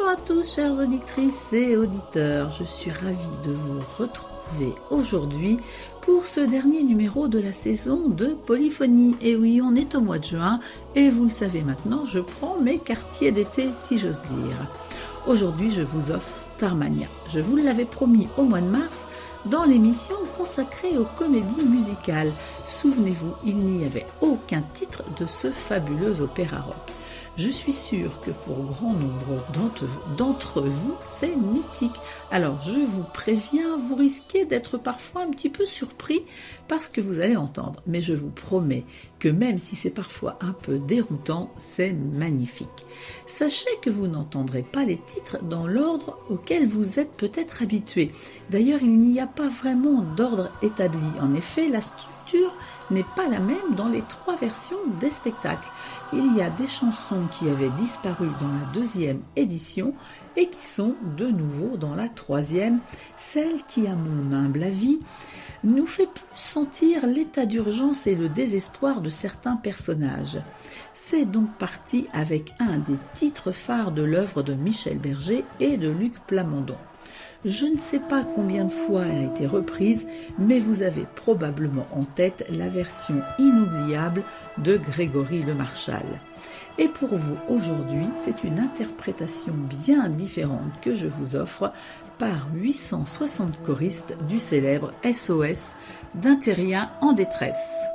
Bonjour à tous, chères auditrices et auditeurs. Je suis ravie de vous retrouver aujourd'hui pour ce dernier numéro de la saison de Polyphonie. Et oui, on est au mois de juin et vous le savez maintenant, je prends mes quartiers d'été si j'ose dire. Aujourd'hui, je vous offre Starmania. Je vous l'avais promis au mois de mars dans l'émission consacrée aux comédies musicales. Souvenez-vous, il n'y avait aucun titre de ce fabuleux opéra rock. Je suis sûre que pour grand nombre d'entre vous, c'est mythique. Alors, je vous préviens, vous risquez d'être parfois un petit peu surpris par ce que vous allez entendre. Mais je vous promets que même si c'est parfois un peu déroutant, c'est magnifique. Sachez que vous n'entendrez pas les titres dans l'ordre auquel vous êtes peut-être habitués. D'ailleurs, il n'y a pas vraiment d'ordre établi. En effet, la structure n'est pas la même dans les trois versions des spectacles. Il y a des chansons qui avaient disparu dans la deuxième édition et qui sont de nouveau dans la troisième, celle qui, à mon humble avis, nous fait plus sentir l'état d'urgence et le désespoir de certains personnages. C'est donc parti avec un des titres phares de l'œuvre de Michel Berger et de Luc Plamondon. Je ne sais pas combien de fois elle a été reprise, mais vous avez probablement en tête la version inoubliable de Grégory Lemarchal. Et pour vous, aujourd'hui, c'est une interprétation bien différente que je vous offre par 860 choristes du célèbre SOS d'un terrien en détresse.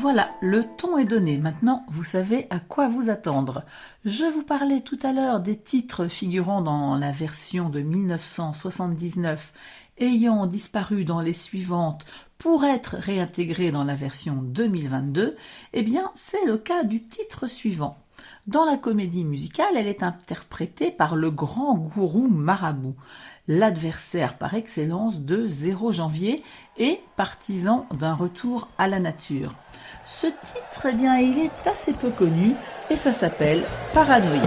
Voilà, le ton est donné. Maintenant, vous savez à quoi vous attendre. Je vous parlais tout à l'heure des titres figurant dans la version de 1979 ayant disparu dans les suivantes pour être réintégrés dans la version 2022. Eh bien, c'est le cas du titre suivant. Dans la comédie musicale, elle est interprétée par le grand gourou marabout, l'adversaire par excellence de 0 janvier et partisan d'un retour à la nature. Ce titre, eh bien, il est assez peu connu et ça s'appelle Paranoia.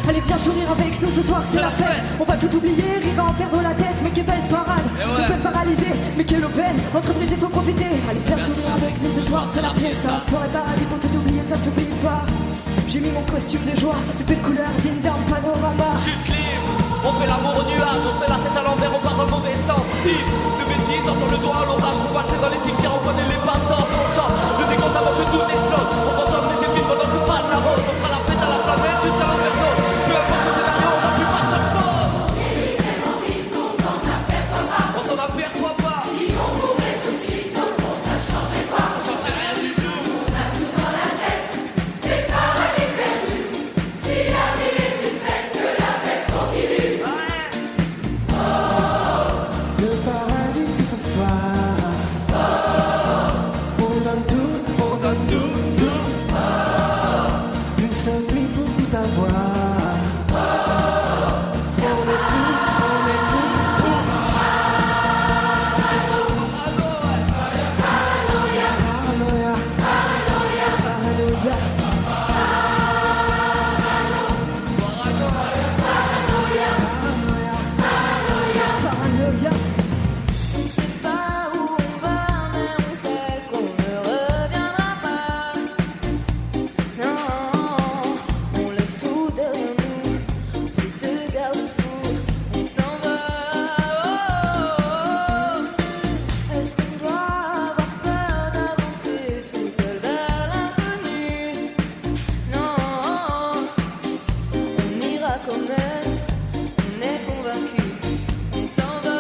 Allez, viens sourire avec nous ce soir, c'est la fête. On va tout oublier, rire en perdre la tête. Mais quelle belle parade, on peut paralyser. Mais quelle aubaine, entreprise, il faut profiter. Allez, viens sourire avec nous ce soir, c'est la fiesta. Soirée paradis pour tout oublier, ça s'oublie pas. J'ai mis mon costume de joie, de belles couleurs, digne d'un panorama. Chute libre, on fait l'amour au nuage, on se met la tête à l'envers, on part dans le mauvais sens. Vive de bêtises, entend le doigt à l'orage, pour passer dans les cimetières, on connaît les pattes dans son champ. Le décompte avant que tout explose, on consomme les épines pendant que fan la rose. On fera la fête à la planète jusqu'à l'overdose. Peu importe le scénario, on n'a plus pas de pause. On s'en aperçoit pas. Si on mourait tout de suite, au fond, ça changerait pas. Ça changerait rien du tout. On a tout dans la tête, des paradis perdus. Si la vie est une fête, que la fête continue. Le paradis c'est ce soir. On donne tout, tout. Une seule nuit pour tout avoir. On sait pas où on va, mais on sait qu'on ne reviendra pas. Non, on laisse tout derrière nous, plus de garde-fous, on s'en va. Est-ce qu'on doit avoir peur d'avancer tout seul vers l'inconnu? Non, on ira quand même, on est convaincu. On s'en va.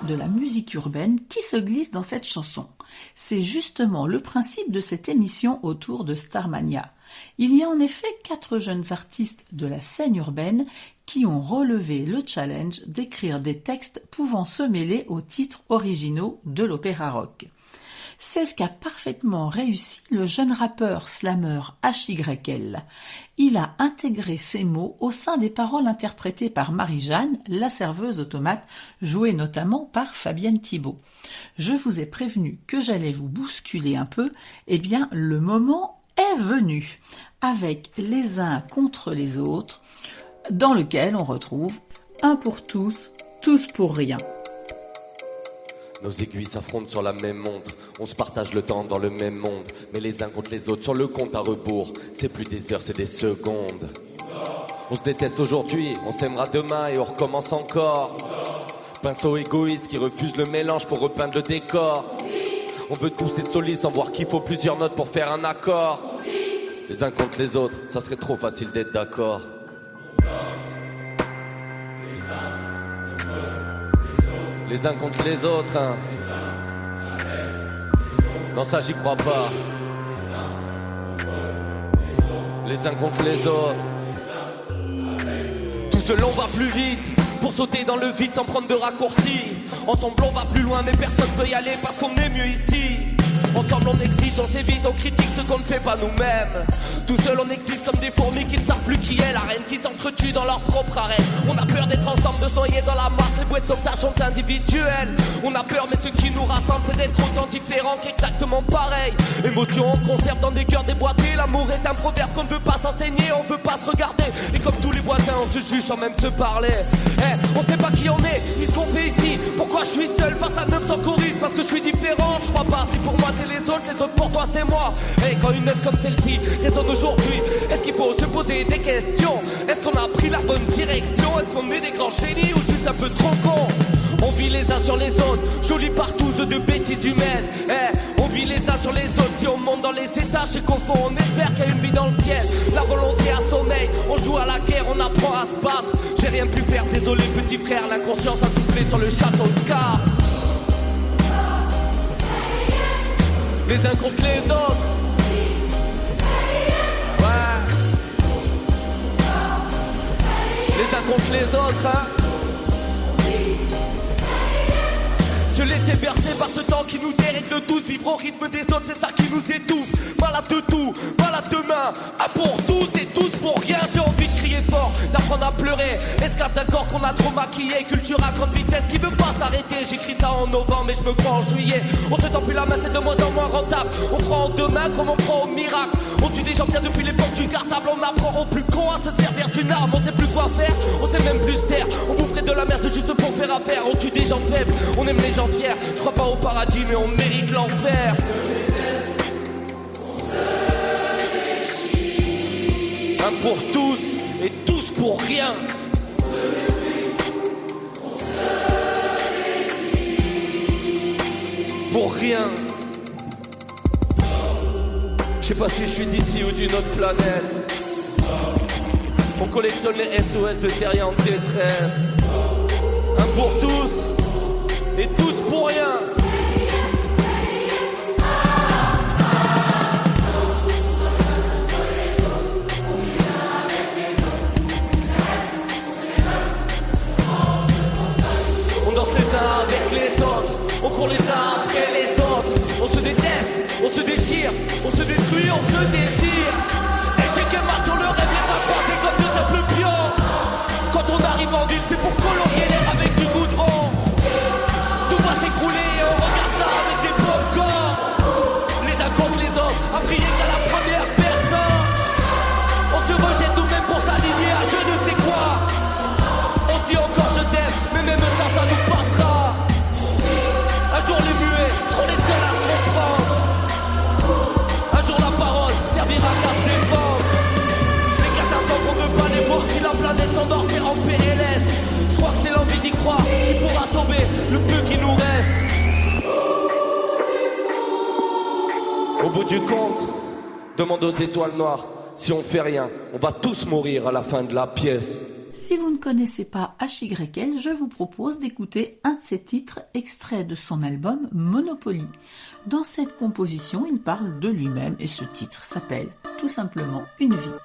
De la musique urbaine qui se glisse dans cette chanson. C'est justement le principe de cette émission autour de Starmania. Il y a en effet 4 jeunes artistes de la scène urbaine qui ont relevé le challenge d'écrire des textes pouvant se mêler aux titres originaux de l'opéra rock. C'est ce qu'a parfaitement réussi le jeune rappeur slammer HYL. Il a intégré ces mots au sein des paroles interprétées par Marie-Jeanne, la serveuse automate, jouée notamment par Fabienne Thibault. Je vous ai prévenu que j'allais vous bousculer un peu, eh bien le moment est venu, avec les uns contre les autres, dans lequel on retrouve un pour tous, tous pour rien. Nos aiguilles s'affrontent sur la même montre. On se partage le temps dans le même monde. Mais les uns contre les autres sur le compte à rebours. C'est plus des heures, c'est des secondes. On se déteste aujourd'hui, on s'aimera demain et on recommence encore. Pinceau égoïste qui refuse le mélange pour repeindre le décor. On veut tous être solides sans voir qu'il faut plusieurs notes pour faire un accord. Les uns contre les autres, ça serait trop facile d'être d'accord. Les uns contre les autres, hein. Non, ça j'y crois pas. Les uns contre les autres. Tout seul on va plus vite pour sauter dans le vide sans prendre de raccourcis. Ensemble on va plus loin mais personne peut y aller parce qu'on est mieux ici. Ensemble on existe, on s'évite, on critique ce qu'on ne fait pas nous-mêmes. Tout seul on existe comme des fourmis qui ne savent plus qui est la reine, qui s'entretuent dans leur propre arène. On a peur d'être ensemble, de se noyer dans la masse. Les bouées de sauvetage sont individuelles. On a peur mais ce qui nous rassemble c'est d'être autant différents qu'exactement pareil. Émotion on conserve dans des cœurs déboîtés. L'amour est un proverbe qu'on ne veut pas s'enseigner, on veut pas se regarder. Et comme tous les voisins on se juge sans même se parler. On sait pas qui on est, ni ce qu'on fait ici. Pourquoi je suis seul face à 900 choristes? Parce que je suis différent, je crois pas. Si pour moi t'es les autres pour toi c'est moi. Et quand une œuvre comme celle-ci résonne aujourd'hui, est-ce qu'il faut se poser des questions? Est-ce qu'on a pris la bonne direction? Est-ce qu'on est des grands génies ou juste un peu trop cons? On vit les uns sur les autres, jolis partout de bêtises humaines. On vit les uns sur les autres, si on monte dans les étages et qu'au fond on espère qu'il y a une vie dans le ciel. La volonté à sommeil, on joue à la guerre, on apprend à se battre. J'ai rien pu faire, désolé petit frère, l'inconscience a soufflé sur le château de cartes. Les uns contre les autres. Ouais. Les uns contre les autres, hein. Se laisser bercer par ce temps qui nous dérègle tous. Vivre au rythme des autres, c'est ça qui nous étouffe. Malade de tout, malade de main. Un pour tous et tous pour rien. J'ai envie de crier fort, d'apprendre à pleurer. Esclave d'un corps qu'on a trop maquillé. Culture à grande vitesse qui veut pas s'arrêter. J'écris ça en novembre mais je me crois en juillet. On se tend plus la main, c'est de moins en moins rentable. On croit en demain comme on croit au miracle. On tue des gens bien depuis l'époque du cartable. On apprend aux plus cons à se servir d'une arme. On sait plus quoi faire, on sait même plus se taire. On boufferait de la merde juste pour faire affaire. On tue des gens faibles, on aime les gens fiers. Je crois pas au paradis mais on mérite l'enfer. Un pour tous et tous pour rien. Pour rien. Je sais pas si je suis d'ici ou d'une autre planète. On collectionne les SOS de terriens en détresse. Un pour tous et tous pour rien. On danse les uns avec les autres, on court les uns après les autres. On se déteste, on se déchire, on se détruit, on se désire. Et chez Kemar, on le rêve viendra croiser comme de simples pions. Quand on arrive en ville, c'est pour colorier l'air avec du goudron. Tout va s'écrouler et on regarde ça avec des pop-corns. Les uns contre les autres, à prier qu'à la première personne. On se rejette nous-mêmes pour s'aligner à je ne sais quoi. On se dit encore je t'aime, mais même ça nous passera. Un jour les muets seront les seuls à se comprendre. Un jour la parole servira qu'à se défendre. Les catastrophes on veut pas les voir. Si la planète s'endort c'est en PLS. Je crois que c'est l'envie d'y croire qui pourra sauver le peu qui nous reste. Au bout du compte, demande aux étoiles noires. Si on fait rien, on va tous mourir à la fin de la pièce. Si vous ne connaissez pas HYL, je vous propose d'écouter un de ses titres extrait de son album Monopoly. Dans cette composition, il parle de lui-même et ce titre s'appelle tout simplement Une vie.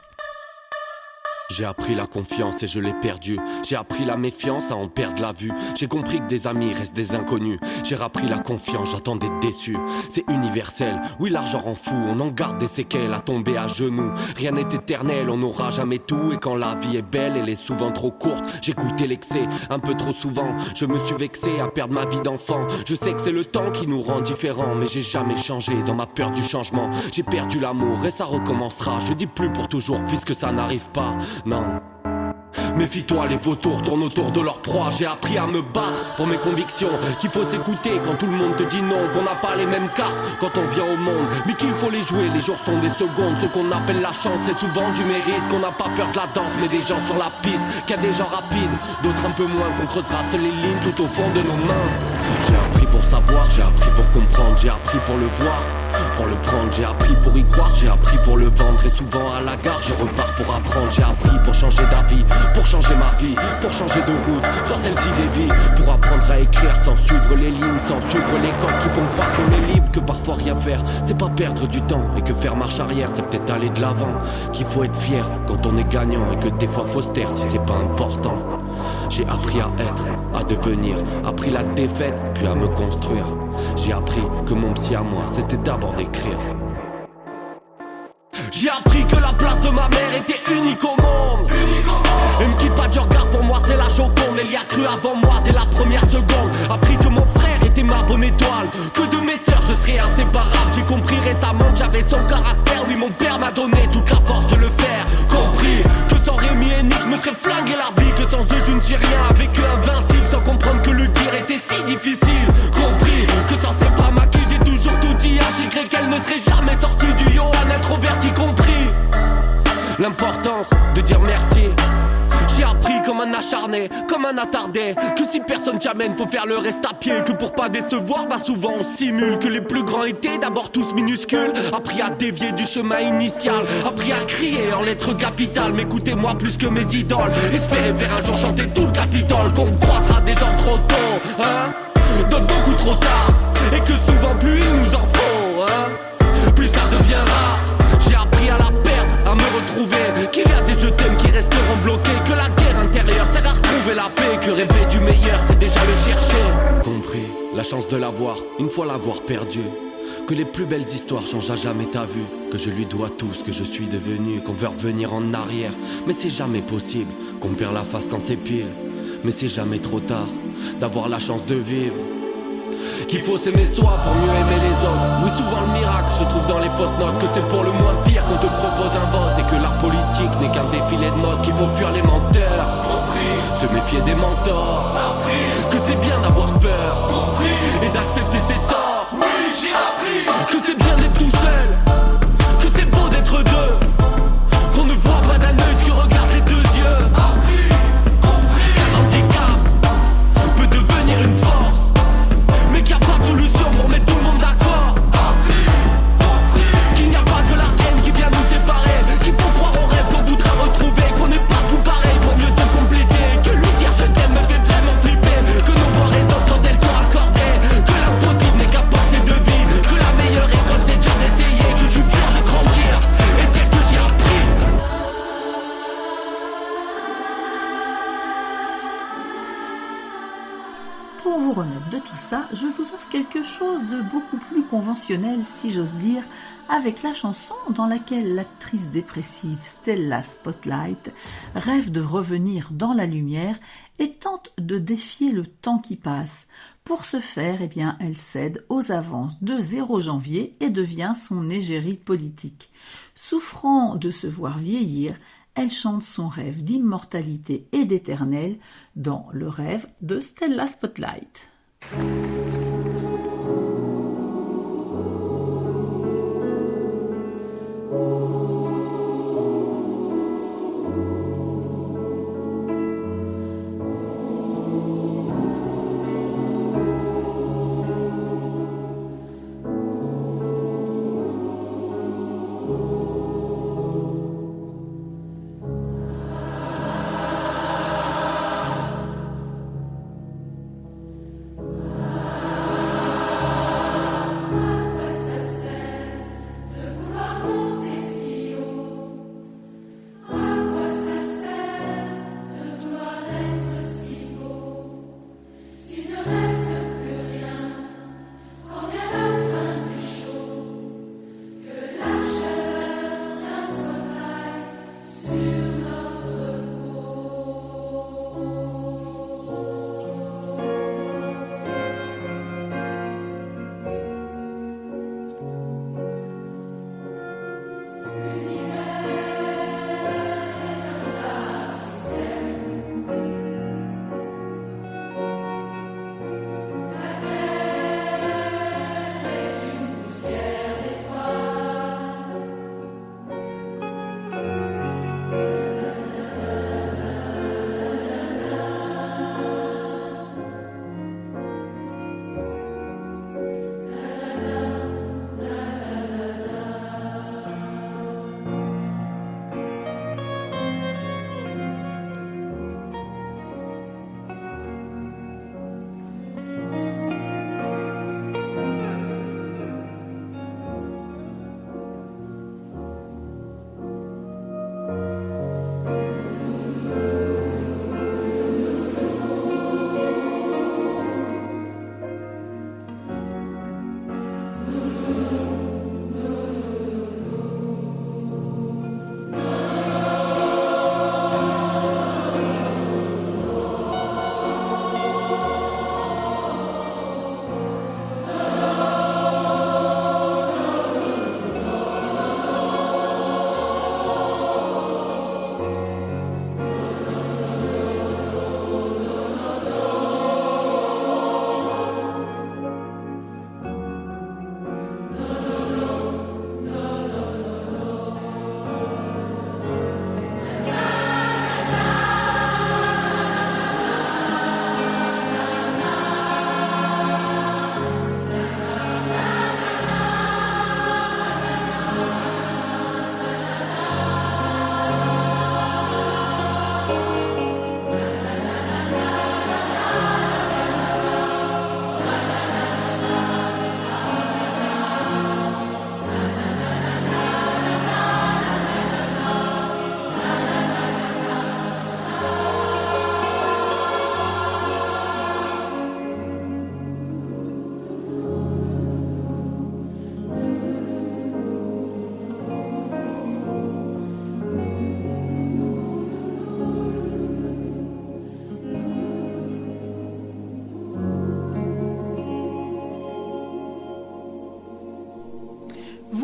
J'ai appris la confiance et je l'ai perdue. J'ai appris la méfiance à en perdre la vue. J'ai compris que des amis restent des inconnus. J'ai rappris la confiance, j'attends d'être déçu. C'est universel, oui l'argent rend fou. On en garde des séquelles à tomber à genoux. Rien n'est éternel, on n'aura jamais tout. Et quand la vie est belle, elle est souvent trop courte. J'écoutais l'excès, un peu trop souvent. Je me suis vexé à perdre ma vie d'enfant. Je sais que c'est le temps qui nous rend différents. Mais j'ai jamais changé dans ma peur du changement. J'ai perdu l'amour et ça recommencera. Je dis plus pour toujours puisque ça n'arrive pas. Non. Méfie-toi, les vautours tournent autour de leur proie. J'ai appris à me battre pour mes convictions, qu'il faut s'écouter quand tout le monde te dit non, qu'on n'a pas les mêmes cartes quand on vient au monde, mais qu'il faut les jouer. Les jours sont des secondes, ce qu'on appelle la chance, c'est souvent du mérite. Qu'on n'a pas peur de la danse, mais des gens sur la piste, qu'il y a des gens rapides, d'autres un peu moins, qu'on creusera seules les lignes tout au fond de nos mains. J'ai appris pour savoir, j'ai appris pour comprendre, j'ai appris pour le voir, pour le prendre, j'ai appris pour y croire, j'ai appris pour le vendre. Et souvent à la gare je repars pour apprendre. J'ai appris pour changer d'avis, pour changer ma vie, pour changer de route dans celle-ci des vies, pour apprendre à écrire sans suivre les lignes, sans suivre les codes qui font croire qu'on est libre. Que parfois rien faire, c'est pas perdre du temps, et que faire marche arrière, c'est peut-être aller de l'avant. Qu'il faut être fier quand on est gagnant, et que des fois faut se taire si c'est pas important. J'ai appris à être, à devenir, appris la défaite, puis à me construire. J'ai appris que mon psy à moi, c'était d'abord d'écrire. J'ai appris que la place de ma mère était unique au monde. Et me quitte pas du regard, pour moi c'est la Joconde. Elle y a cru avant moi dès la première seconde. Appris que mon frère était ma bonne étoile, que de mes sœurs je serais inséparable. J'ai compris récemment que j'avais son caractère. Oui, mon père m'a donné toute la force de le faire. Compris que sans Rémi et Nick je me serais flingué la vie, que sans eux je ne suis rien. Vécu invincible sans comprendre que le dire était si difficile. Compris que sans ces femmes à qui j'ai toujours tout dit, j'ai cru qu'elle ne serait jamais sortie du yo, un introverti compris l'importance de dire merci. J'ai appris comme un acharné, comme un attardé, que si personne t'amène faut faire le reste à pied. Que pour pas décevoir, bah souvent on simule. Que les plus grands étaient d'abord tous minuscules. Appris à dévier du chemin initial, appris à crier en lettres capitales. M'écoutez-moi plus que mes idoles, espérez faire un jour chanter tout le Capitole. Qu'on croisera des gens trop tôt, hein, d'autres beaucoup trop tard, et que souvent plus il nous en faut, hein, plus ça devient rare. J'ai appris à la perdre, à me retrouver, qu'il y a des je t'aime qui resteront bloqués, que la guerre intérieure sert à retrouver la paix, que rêver du meilleur c'est déjà le chercher. Compris, la chance de l'avoir, une fois l'avoir perdu, que les plus belles histoires changent à jamais ta vue, que je lui dois tout ce que je suis devenu, qu'on veut revenir en arrière, mais c'est jamais possible, qu'on perd la face quand c'est pile, mais c'est jamais trop tard d'avoir la chance de vivre. Qu'il faut s'aimer soi pour mieux aimer les autres. Oui, souvent le miracle se trouve dans les fausses notes, que c'est pour le moins pire qu'on te propose un vote, et que l'art politique n'est qu'un défilé de mode. Qu'il faut fuir les menteurs, compris, se méfier des mentors, appris, que c'est bien d'avoir peur, compris, et d'accepter ses torts. Oui, j'ai appris que c'est bien d'être tout seul, que c'est beau d'être deux, qu'on ne voit pas d'un œil ce que regardent les deux yeux. Appris, compris, qu'un handicap peut devenir une force, mais qu'il n'y a pas de solution pour mettre tout le monde d'accord. Qu'il n'y a pas que la haine qui vient nous séparer, qu'il faut croire au rêve qu'on voudrait retrouver, qu'on n'est pas tout pareil pour mieux se compléter, que lui dire je t'aime me fait vraiment flipper, que nos voix résonnent quand elles sont accordées, que l'impossible n'est qu'à portée de vie, que la meilleure école c'est déjà d'essayer, que je suis fier de grandir et dire que j'ai appris. Pour vous remettre de tout ça, je vous offre quelque chose de beaucoup plus conventionnel, si j'ose dire, avec la chanson dans laquelle l'actrice dépressive Stella Spotlight rêve de revenir dans la lumière et tente de défier le temps qui passe. Pour ce faire, eh bien, elle cède aux avances de 0 janvier et devient son égérie politique. Souffrant de se voir vieillir, elle chante son rêve d'immortalité et d'éternel dans Le rêve de Stella Spotlight.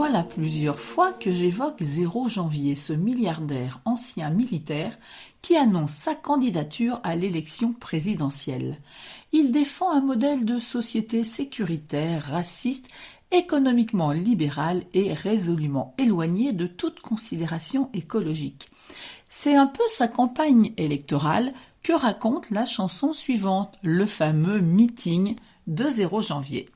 Voilà plusieurs fois que j'évoque 0 janvier, ce milliardaire ancien militaire qui annonce sa candidature à l'élection présidentielle. Il défend un modèle de société sécuritaire, raciste, économiquement libéral et résolument éloigné de toute considération écologique. C'est un peu sa campagne électorale que raconte la chanson suivante, le fameux meeting de 0 janvier.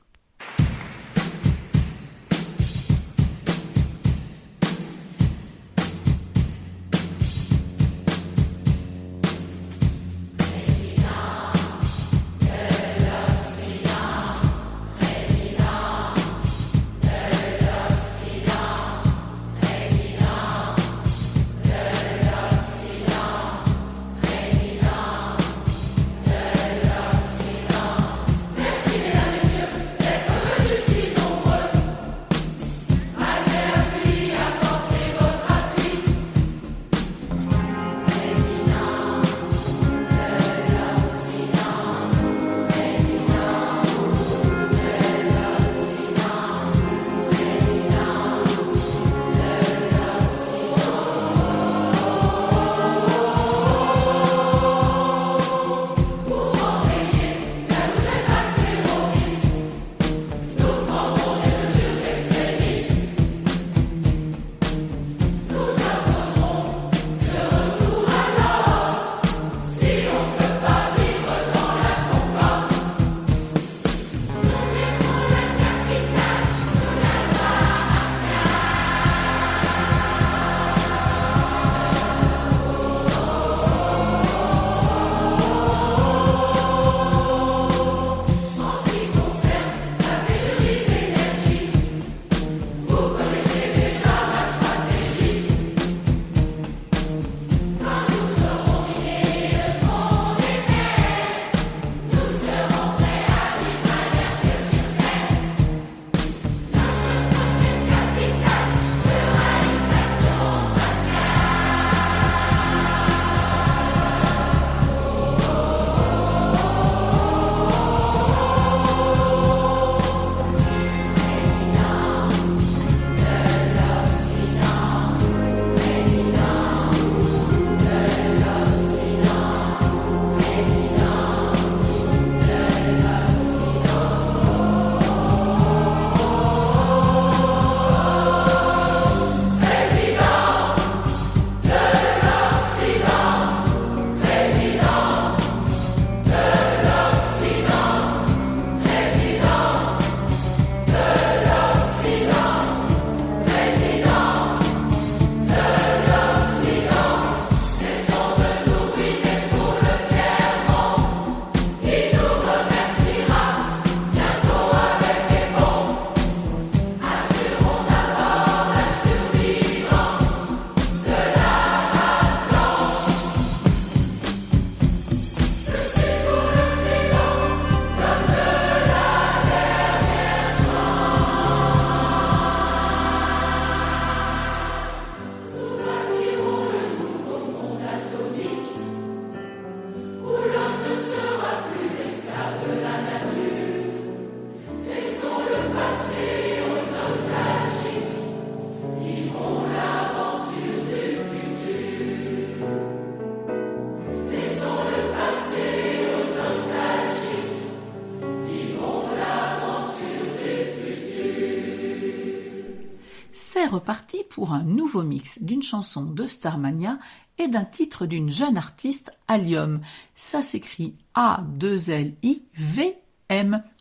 C'est reparti pour un nouveau mix d'une chanson de Starmania et d'un titre d'une jeune artiste, Allium. Ça s'écrit A-2-L-I-V-M,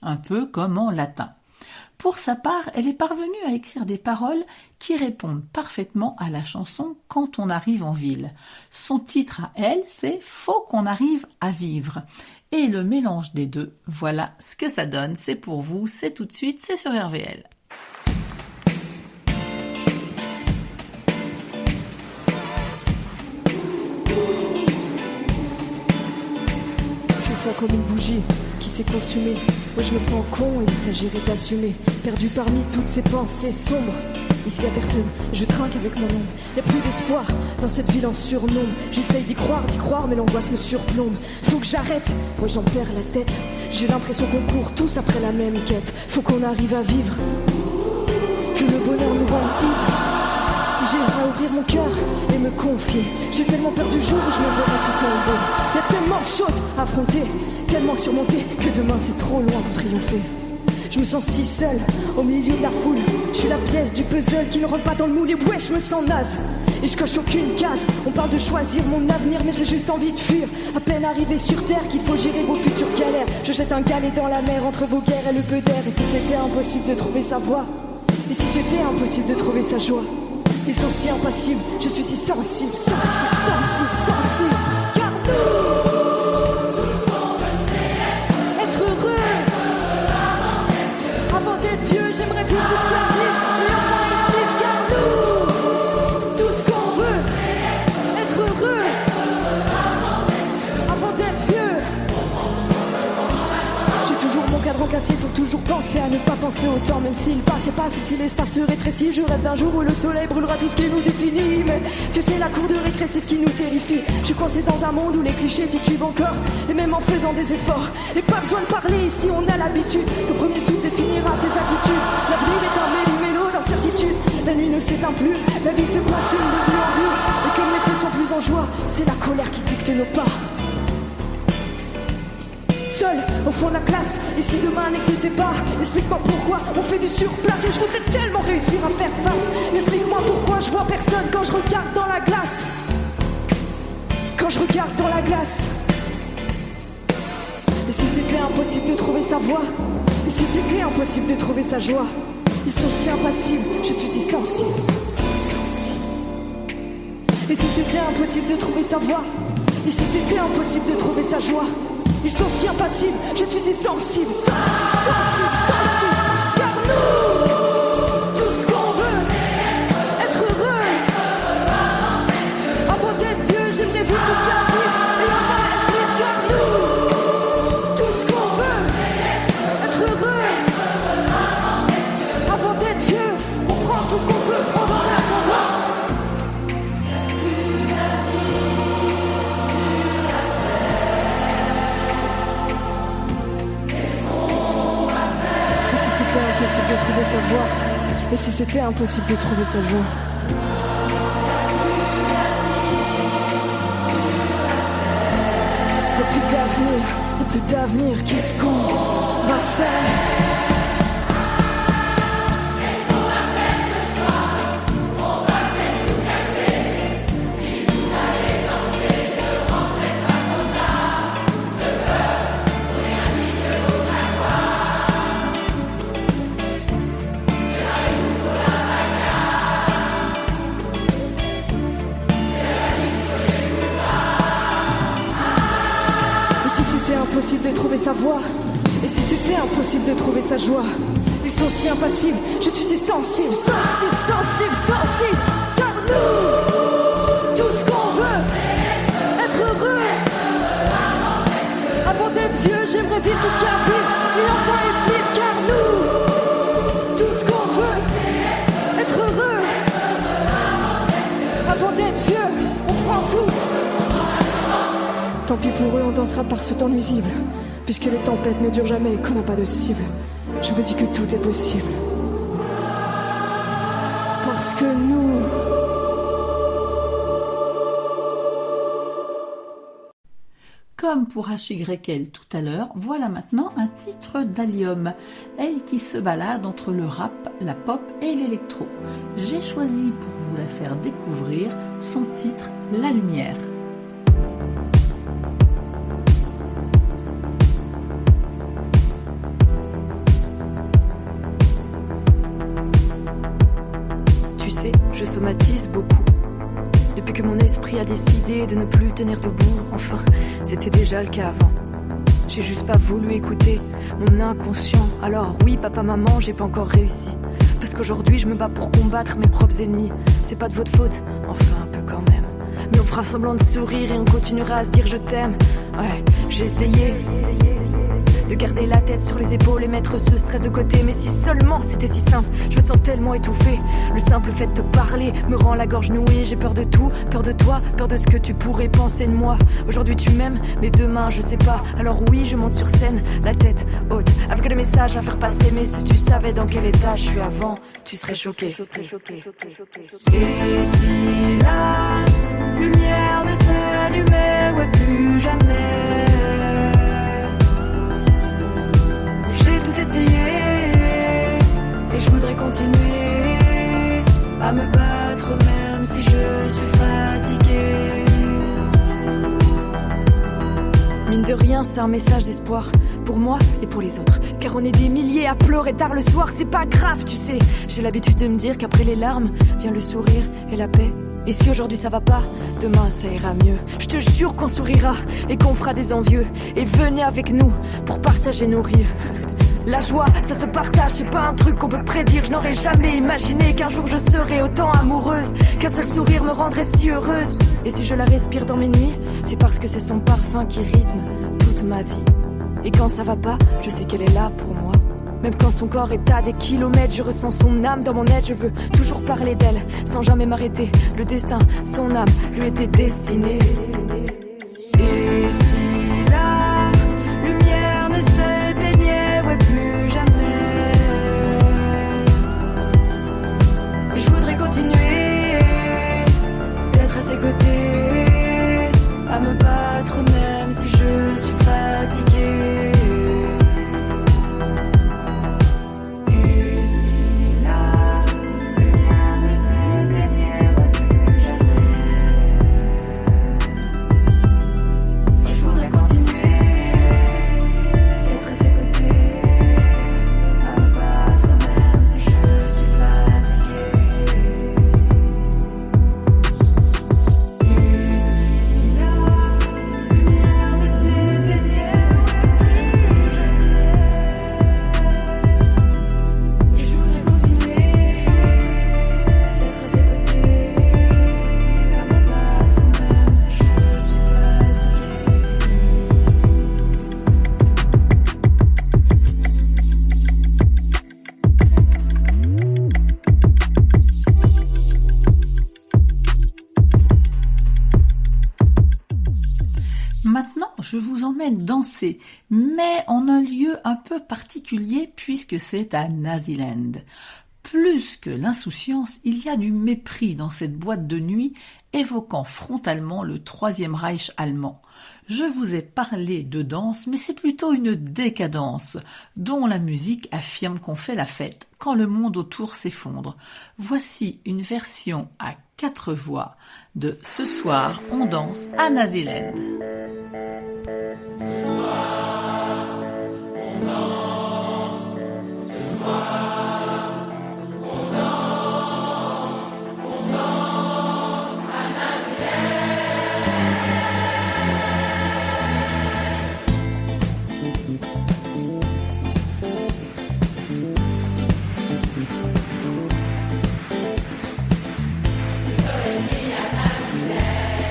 un peu comme en latin. Pour sa part, elle est parvenue à écrire des paroles qui répondent parfaitement à la chanson Quand on arrive en ville. Son titre à elle, c'est Faut qu'on arrive à vivre. Et le mélange des deux, voilà ce que ça donne. C'est pour vous, c'est tout de suite, c'est sur RVL. Je me sens comme une bougie qui s'est consumée. Ouais, je me sens con et il s'agirait d'assumer. Perdu parmi toutes ces pensées sombres. Ici y'a personne, je trinque avec mon ombre. Y'a plus d'espoir dans cette ville en surnombre. J'essaye d'y croire, mais l'angoisse me surplombe. Faut que j'arrête, moi j'en perds la tête. J'ai l'impression qu'on court tous après la même quête. Faut qu'on arrive à vivre, que le bonheur nous rende vide. J'irai ouvrir mon cœur et me confier. J'ai tellement peur du jour où je me verrai succomber. Y a tellement de choses à affronter, tellement surmonter, que demain c'est trop loin pour triompher. Je me sens si seul au milieu de la foule. Je suis la pièce du puzzle qui ne rentre pas dans le moule. Et ouais, je me sens naze et je coche aucune case. On parle de choisir mon avenir, mais j'ai juste envie de fuir. À peine arrivé sur terre qu'il faut gérer vos futures galères. Je jette un galet dans la mer entre vos guerres et le peu d'air. Et si c'était impossible de trouver sa voie, et si c'était impossible de trouver sa joie. Ils sont si impassibles, je suis si sensible, sensible, sensible, sensible. Car nous, être heureux, avant d'être vieux, j'aimerais vivre tout ce qui arrive. Et enfin être libre, car nous, tout ce qu'on veut, être heureux, avant d'être vieux. J'ai toujours mon cadran cassé pour toujours penser à ne pas penser au temps. Même s'il passe et passe, si l'espace se rétrécit. Je rêve d'un jour où le soleil brûlera tout ce qui nous définit. Mais tu sais, la cour de récré, c'est ce qui nous terrifie. Je suis coincé dans un monde où les clichés titubent encore. Et même en faisant des efforts. Et pas besoin de parler ici, on a l'habitude. Le premier souffle définira tes attitudes. L'avenir est un méli-mélo d'incertitude. La nuit ne s'éteint plus, la vie se consume de rue en rue. Et comme les feux sont plus en joie, c'est la colère qui dicte nos pas. Seul au fond de la classe, et si demain n'existait pas, explique-moi pourquoi on fait du surplace. Et je voudrais tellement réussir à faire face. Explique-moi pourquoi je vois personne quand je regarde dans la glace. Quand je regarde dans la glace. Et si c'était impossible de trouver sa voie, et si c'était impossible de trouver sa joie. Ils sont si impassibles, je suis si sensible, sensible. Et si c'était impossible de trouver sa voie, et si c'était impossible de trouver sa joie. Ils sont si impassibles, je suis si sensible, sensible, sensible, sensible. Car nous, tout ce qu'on veut, être heureux. Avant d'être vieux, j'aimerais vivre tout ce qu'il y a à vivre. Et enfin être libre, car nous, tout ce qu'on veut, être heureux. Avant d'être vieux, on prend tout ce qu'on peut prendre en attendant. Impossible de trouver sa voie, et si c'était impossible de trouver sa joie. Et plus d'avenir, qu'est-ce qu'on va faire? Impossible de trouver sa voie, et si c'était impossible de trouver sa joie. Ils sont si impassibles, je suis si sensible, sensible, sensible, sensible. Car nous, tout ce qu'on veut, être heureux. Avant d'être vieux, j'aimerais vivre tout ce qu'il y a à vivre, et enfin être libre. Car nous, tout ce qu'on veut, être heureux. Avant d'être vieux, on prend tout. Tant pis pour eux, on dansera par ce temps nuisible. Puisque les tempêtes ne durent jamais et qu'on n'a pas de cible. Je me dis que tout est possible. Parce que nous... Comme pour HYL tout à l'heure, voilà maintenant un titre d'Allium. Elle qui se balade entre le rap, la pop et l'électro. J'ai choisi pour vous la faire découvrir son titre La Lumière. Je somatise beaucoup. Depuis que mon esprit a décidé de ne plus tenir debout, enfin, c'était déjà le cas avant. J'ai juste pas voulu écouter mon inconscient. Alors oui, papa, maman, j'ai pas encore réussi. Parce qu'aujourd'hui, je me bats pour combattre mes propres ennemis. C'est pas de votre faute, enfin un peu quand même. Mais on fera semblant de sourire et on continuera à se dire je t'aime. Ouais, j'ai essayé. de garder la tête sur les épaules et mettre ce stress de côté. Mais si seulement c'était si simple, je me sens tellement étouffée. Le simple fait de te parler me rend la gorge nouée. J'ai peur de tout, peur de toi, peur de ce que tu pourrais penser de moi. Aujourd'hui tu m'aimes, mais demain je sais pas. Alors oui, je monte sur scène, la tête haute, avec des messages à faire passer. Mais si tu savais dans quel état je suis avant, tu serais choqué. Et si la lumière ne s'allumait, ouais, plus jamais. J'ai tout essayé et je voudrais continuer à me battre même si je suis fatiguée. Mine de rien, c'est un message d'espoir pour moi et pour les autres. Car on est des milliers à pleurer tard le soir, c'est pas grave, tu sais. J'ai l'habitude de me dire qu'après les larmes vient le sourire et la paix. Et si aujourd'hui ça va pas, demain ça ira mieux. Je te jure qu'on sourira et qu'on fera des envieux. Et venez avec nous pour partager nos rires. La joie, ça se partage, c'est pas un truc qu'on peut prédire. Je n'aurais jamais imaginé qu'un jour je serais autant amoureuse, qu'un seul sourire me rendrait si heureuse. Et si je la respire dans mes nuits, c'est parce que c'est son parfum qui rythme toute ma vie. Et quand ça va pas, je sais qu'elle est là pour moi. Même quand son corps est à des kilomètres, je ressens son âme dans mon aide. Je veux toujours parler d'elle, sans jamais m'arrêter. Le destin, son âme, lui était destinée. Et si la lumière ne s'éteignait, ouais, plus jamais. Je voudrais continuer d'être à ses côtés, à me battre même si je suis fatiguée. Je vous emmène danser, mais en un lieu un peu particulier puisque c'est à Naziland. Plus que l'insouciance, il y a du mépris dans cette boîte de nuit, évoquant frontalement le Troisième Reich allemand. Je vous ai parlé de danse, mais c'est plutôt une décadence, dont la musique affirme qu'on fait la fête quand le monde autour s'effondre. Voici une version à 4 voix de Ce soir, on danse à Naziland. Soleil à Naziland.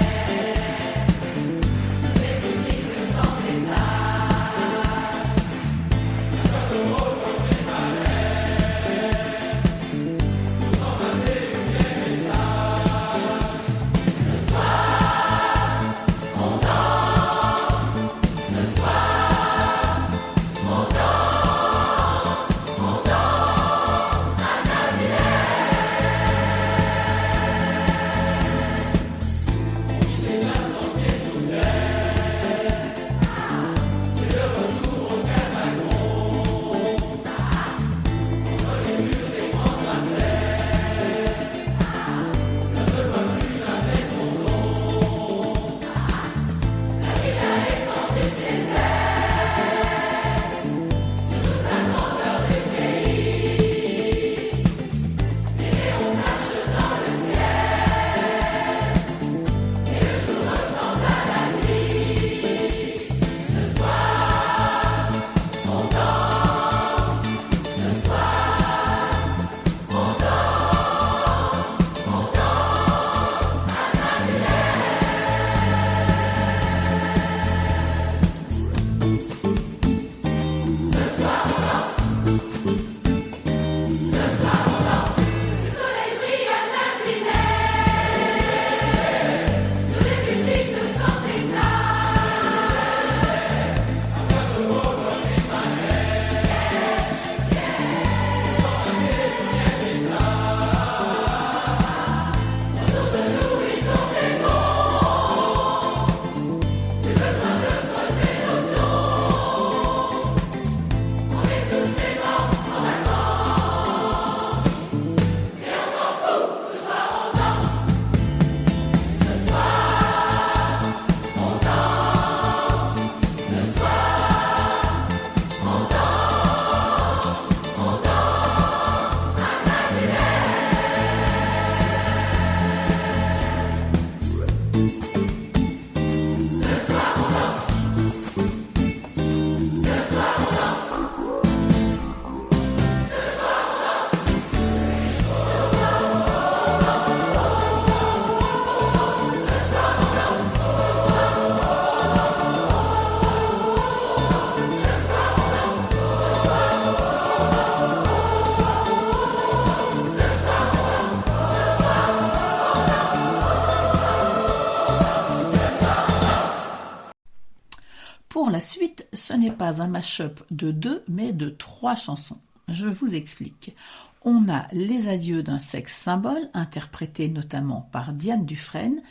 suite, ce n'est pas un mash-up de 2, mais de 3 chansons. Je vous explique. On a Les adieux d'un sexe symbole, interprété notamment par Diane Dufresne,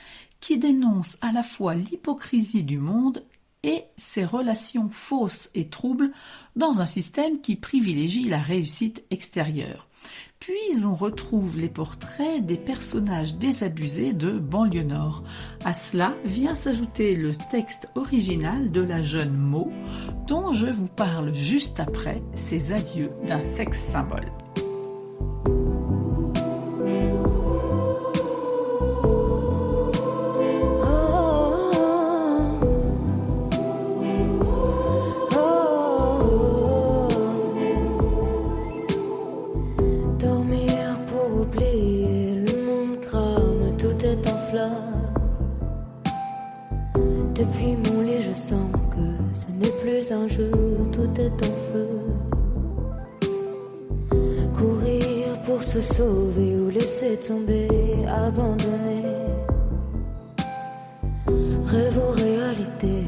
qui dénonce à la fois l'hypocrisie du monde et ses relations fausses et troubles dans un système qui privilégie la réussite extérieure. Puis on retrouve les portraits des personnages désabusés de Banlieue Nord. À cela vient s'ajouter le texte original de la jeune Mo, dont je vous parle juste après ces adieux d'un sexe symbole. Depuis mon lit, je sens que ce n'est plus un jeu, tout est en feu. Courir pour se sauver ou laisser tomber, abandonner. Rêve ou réalité,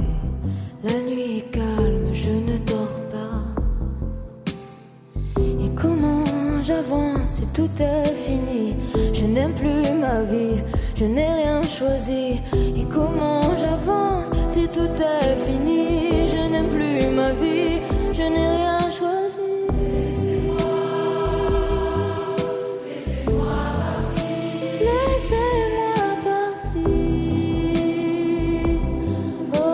la nuit est calme, je ne dors pas. Et comment j'avance si tout est fini? Je n'aime plus ma vie, je n'ai rien choisi. Et comment j'avance si tout est fini? Je n'aime plus ma vie, je n'ai rien choisi. Laissez-moi partir. Laissez-moi partir. Oh,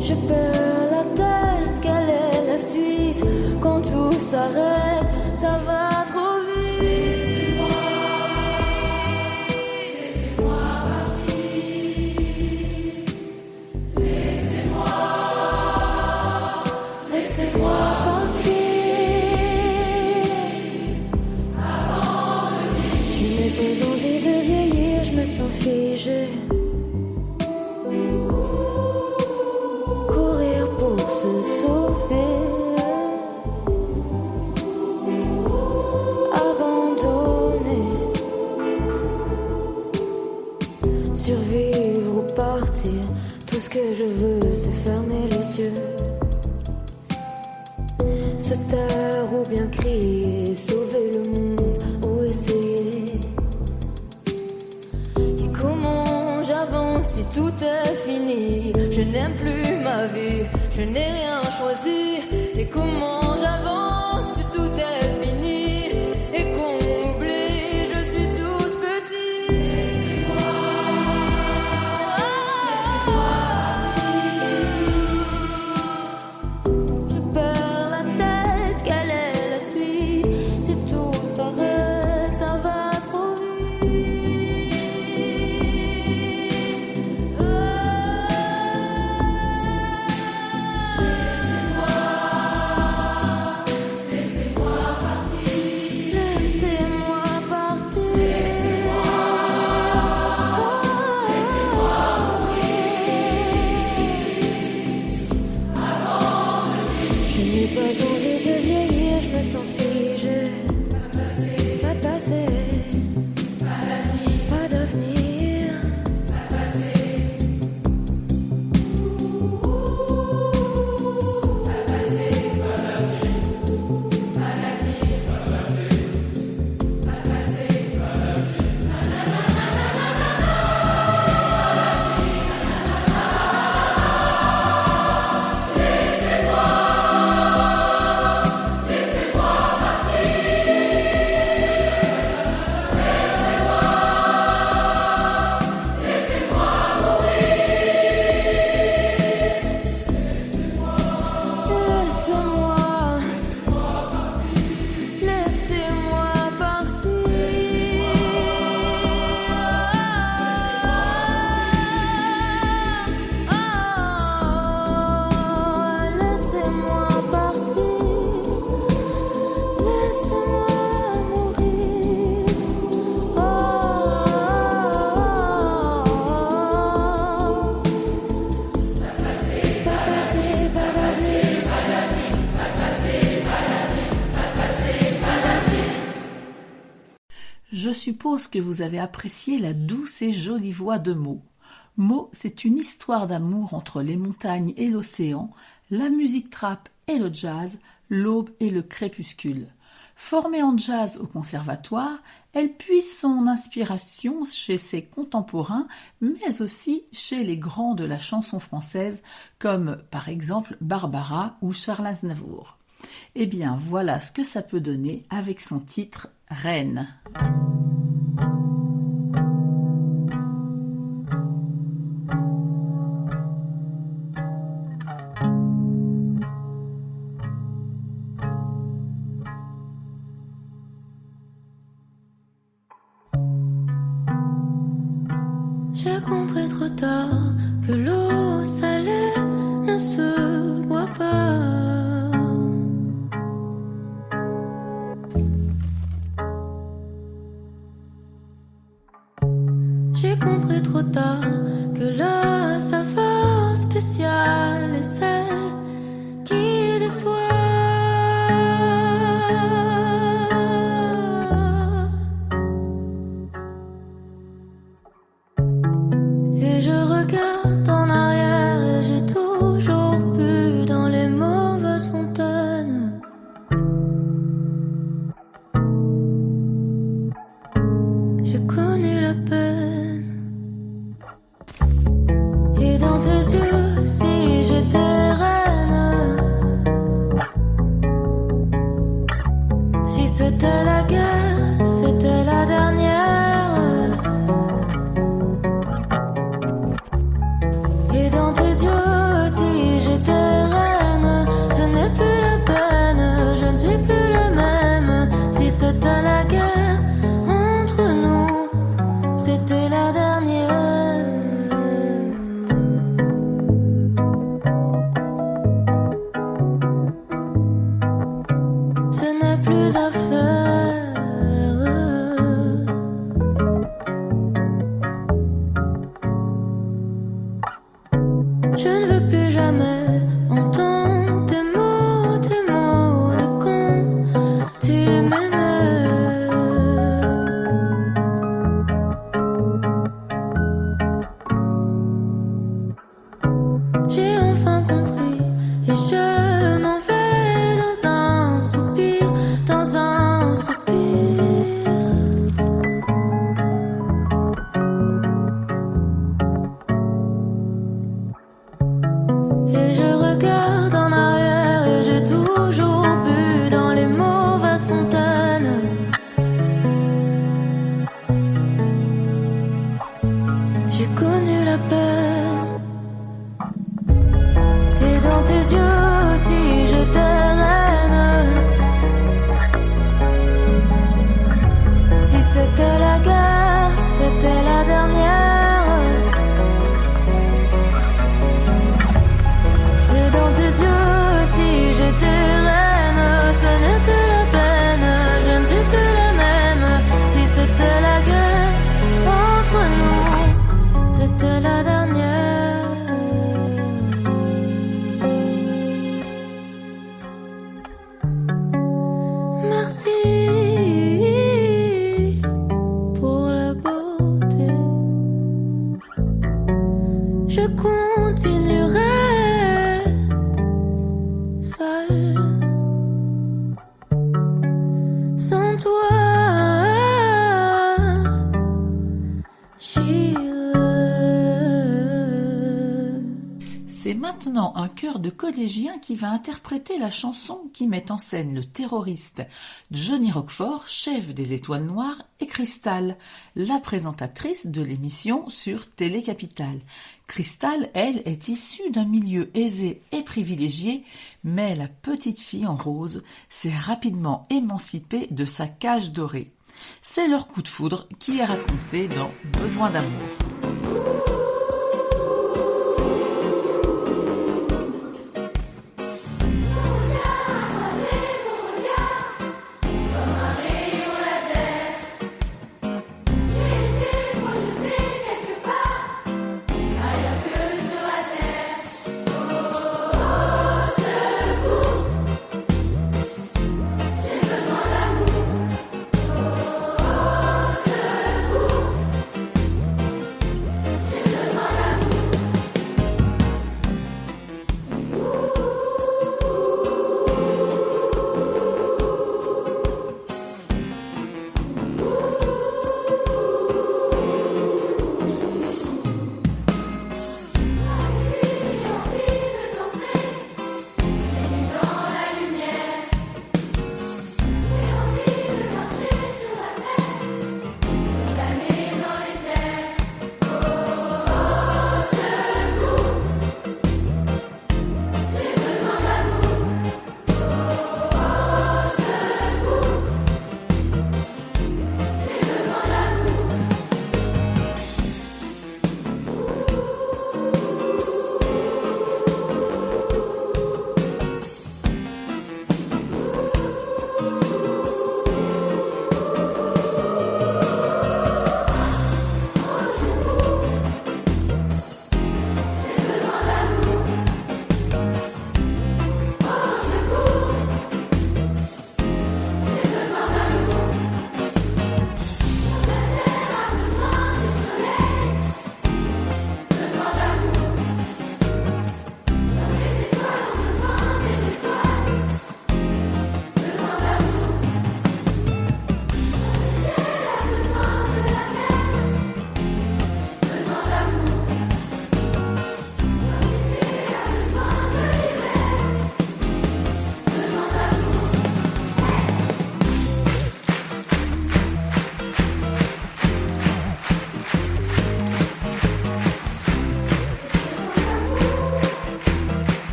je perds la tête, quelle est la suite? Quand tout s'arrête, ça va trop vite. Laissez-moi partir. Je n'ai pas envie de vieillir, je me sens figée. Courir pour se sauver. Abandonner. Survivre ou partir. Tout ce que je veux, c'est fermer les yeux. Se taire ou bien crier, sauver le monde ou essayer. Et comment j'avance si tout est fini? Je n'aime plus ma vie, je n'ai rien choisi. Et comment j'avance si tout est fini? Et qu'on m'oublie, je suis toute petite. Je perds la tête, quelle est la suite? Si tout s'arrête, ça va trop vite. Laissez-moi partir. Laissez-moi partir. Laissez-moi mourir. Je n'ai pas envie de vieillir, je me sens figée. Pas de passé, pas d'avenir. Laissez-moi partir. Laissez-moi partir. Laissez-moi mourir. Pas passé, pas d'avenir. Je suppose que vous avez apprécié la douce et jolie voix de Mo. Mo, c'est une histoire d'amour entre les montagnes et l'océan, la musique trap et le jazz, l'aube et le crépuscule. Formée en jazz au conservatoire, elle puise son inspiration chez ses contemporains, mais aussi chez les grands de la chanson française, comme par exemple Barbara ou Charles Aznavour. Eh bien, voilà ce que ça peut donner avec son titre « Reine ». J'ai compris trop tard que l'eau salée ne se boit pas. J'ai compris trop tard que la saveur spéciale est celle qui déçoit. Et je regarde en arrière et j'ai toujours bu dans les mauvaises fontaines. J'ai connu la peine. Et dans tes yeux, si j'étais reine, si c'était la guerre, c'était la dernière. Et dans tes yeux, si j'étais reine, ce n'est plus la peine, je ne suis plus la même. Si c'était la guerre entre nous, c'était la dernière. Ce n'est plus à faire. Je ne veux plus jamais entendre tes mots de quand tu m'aimais. J'ai enfin compris et je m'en vais dans un soupir, dans un soupir. Et je regarde en arrière et j'ai toujours bu dans les mauvaises fontaines. J'ai connu la peine. Et dans tes yeux, si j'étais reine, si c'était la guerre, c'était la dernière. Et dans tes yeux, si j'étais reine, ce n'est plus la peine, je ne suis plus la même. Si c'était la guerre entre nous, c'était la dernière. Merci pour la beauté. Je continuerai seul, sans toi, j'irai. C'est maintenant un chœur de collégiens qui va interpréter la chanson qui met en scène le terroriste Johnny Roquefort, chef des Étoiles Noires, et Cristal, la présentatrice de l'émission sur Télé-Capitale. Cristal, elle, est issue d'un milieu aisé et privilégié, mais la petite fille en rose s'est rapidement émancipée de sa cage dorée. C'est leur coup de foudre qui est raconté dans Besoin d'amour.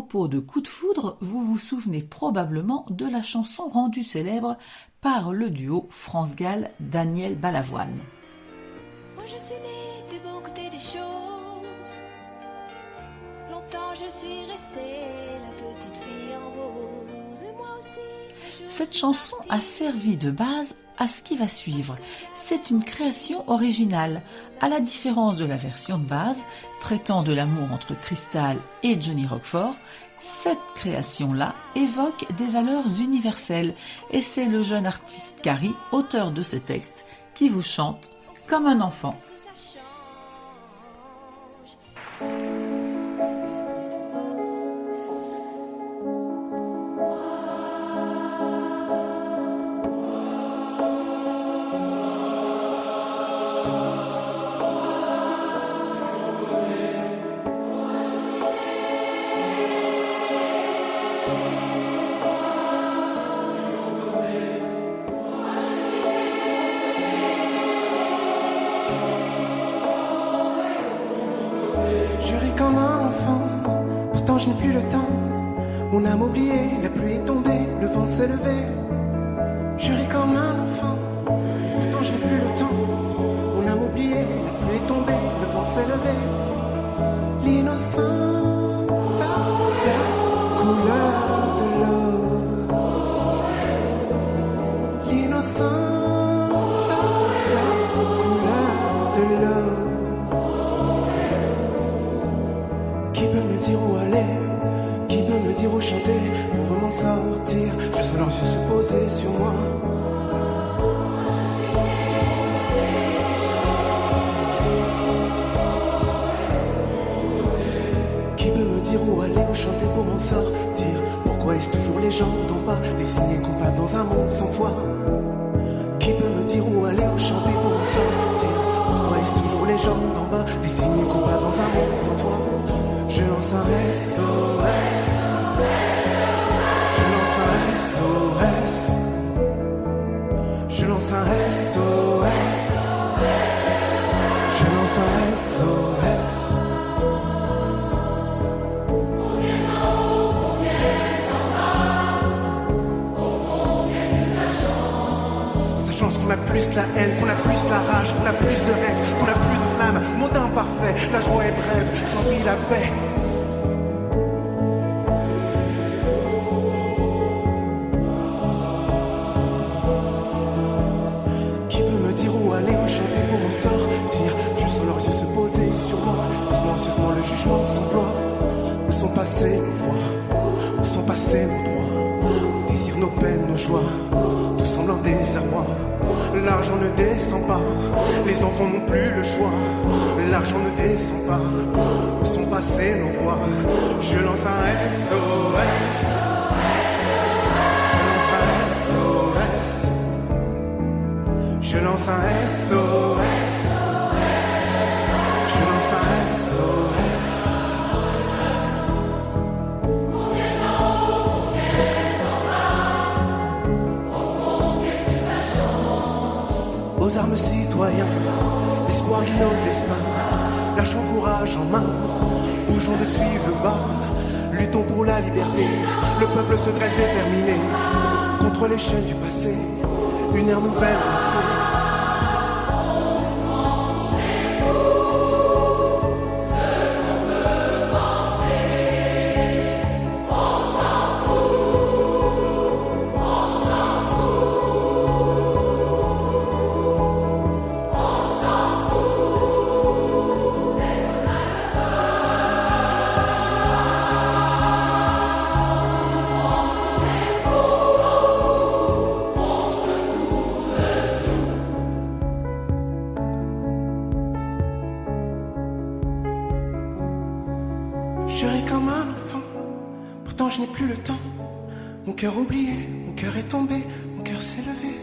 propos de coup de foudre, vous vous souvenez probablement de la chanson rendue célèbre par le duo France Gall Daniel Balavoine. Moi je suis née du bon côté des choses. Longtemps je suis restée la petite fille en rose. Mais moi aussi. Cette chanson a servi de base à ce qui va suivre. C'est une création originale, à la différence de la version de base, traitant de l'amour entre Crystal et Johnny Roquefort. Cette création-là évoque des valeurs universelles et c'est le jeune artiste Carrie, auteur de ce texte, qui vous chante comme un enfant. Je ris comme un enfant, pourtant je n'ai plus le temps. Mon âme oubliée, la pluie est tombée, le vent s'est levé. Je ris comme un enfant, pourtant je n'ai plus le temps. Mon âme oubliée, la pluie est tombée, le vent s'est levé. L'innocence, la couleur de l'eau. L'innocence, la couleur de l'eau. Qui peut me dire où aller? Qui peut me dire où chanter pour m'en sortir? Je sens leurs yeux se poser sur moi. Qui peut me dire où aller, où chanter pour m'en sortir? Pourquoi est-ce toujours les gens d'en bas désignés coupables dans un monde sans foi? Qui peut me dire où aller, où chanter pour m'en sortir? Pourquoi est-ce toujours les gens d'en bas désignés coupables dans un monde sans foi? Je lance un SOS. Je lance un SOS. Je lance un SOS. Je lance un SOS. Sachant qu'on a plus la haine, qu'on a plus la rage, qu'on a plus de rêves, qu'on a plus de flammes, monde imparfait, la joie est brève, j'envie la paix. Qui peut me dire où aller, où chanter pour m'en sortir? Je sens leurs yeux se poser sur moi, silencieusement le jugement s'emploie. Où sont passés nos voix? Où sont passés nos droits? Où désirent nos peines, nos joies? Tout semble en désarroi. L'argent ne descend pas, les enfants n'ont plus le choix. L'argent ne descend pas, où sont passées nos voix? Je lance un SOS. Je lance un SOS. Je lance un SOS. Je lance un SOS. Aux armes citoyens, l'espoir qui nos destins, lâchons courage en main, bougeons depuis le bas, luttons pour la liberté, le peuple se dresse déterminé, contre les chaînes du passé, une ère nouvelle amorcée. Je ris comme un enfant, pourtant je n'ai plus le temps. Mon cœur oublié, mon cœur est tombé, mon cœur s'est levé.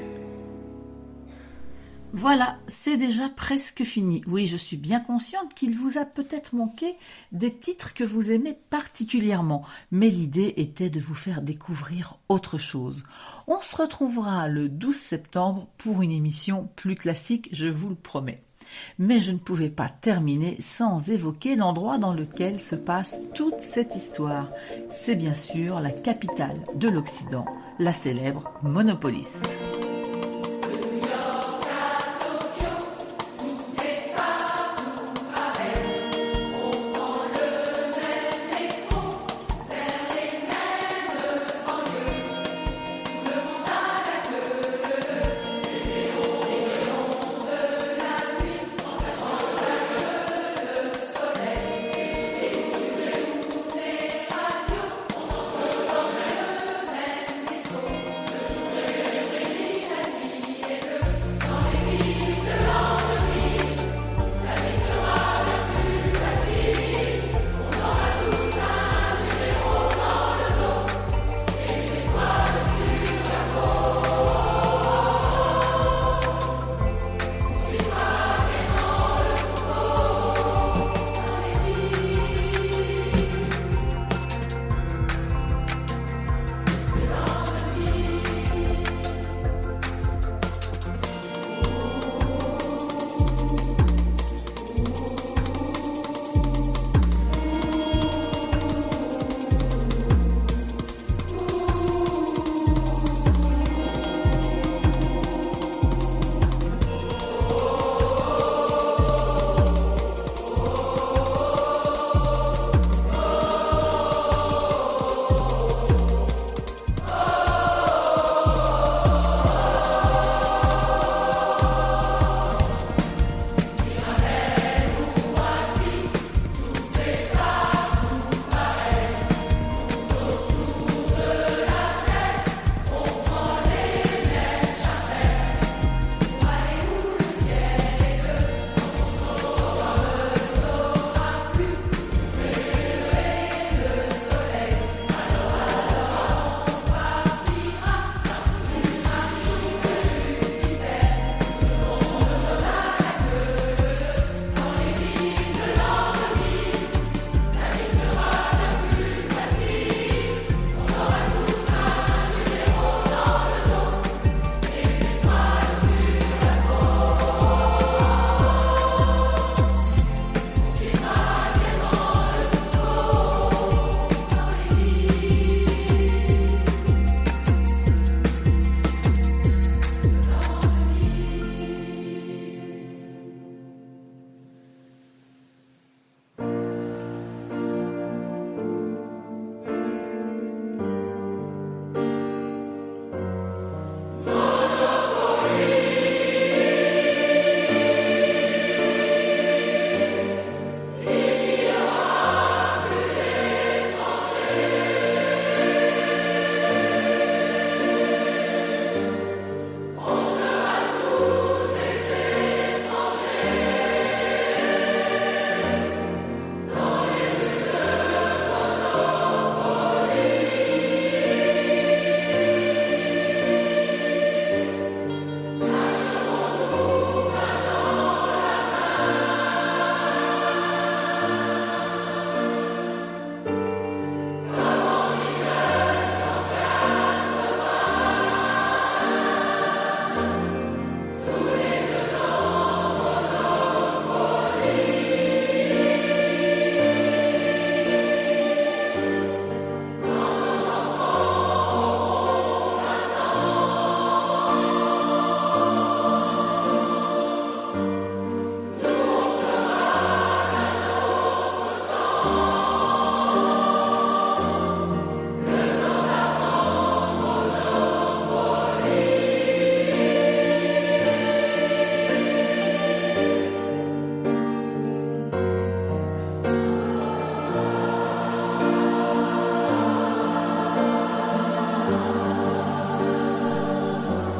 Voilà, c'est déjà presque fini. Oui, je suis bien consciente qu'il vous a peut-être manqué des titres que vous aimez particulièrement, mais l'idée était de vous faire découvrir autre chose. On se retrouvera le 12 septembre pour une émission plus classique, je vous le promets. Mais je ne pouvais pas terminer sans évoquer l'endroit dans lequel se passe toute cette histoire. C'est bien sûr la capitale de l'Occident, la célèbre Monopolis.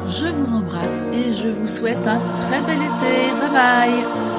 Je vous embrasse et je vous souhaite un très bel été. Bye bye.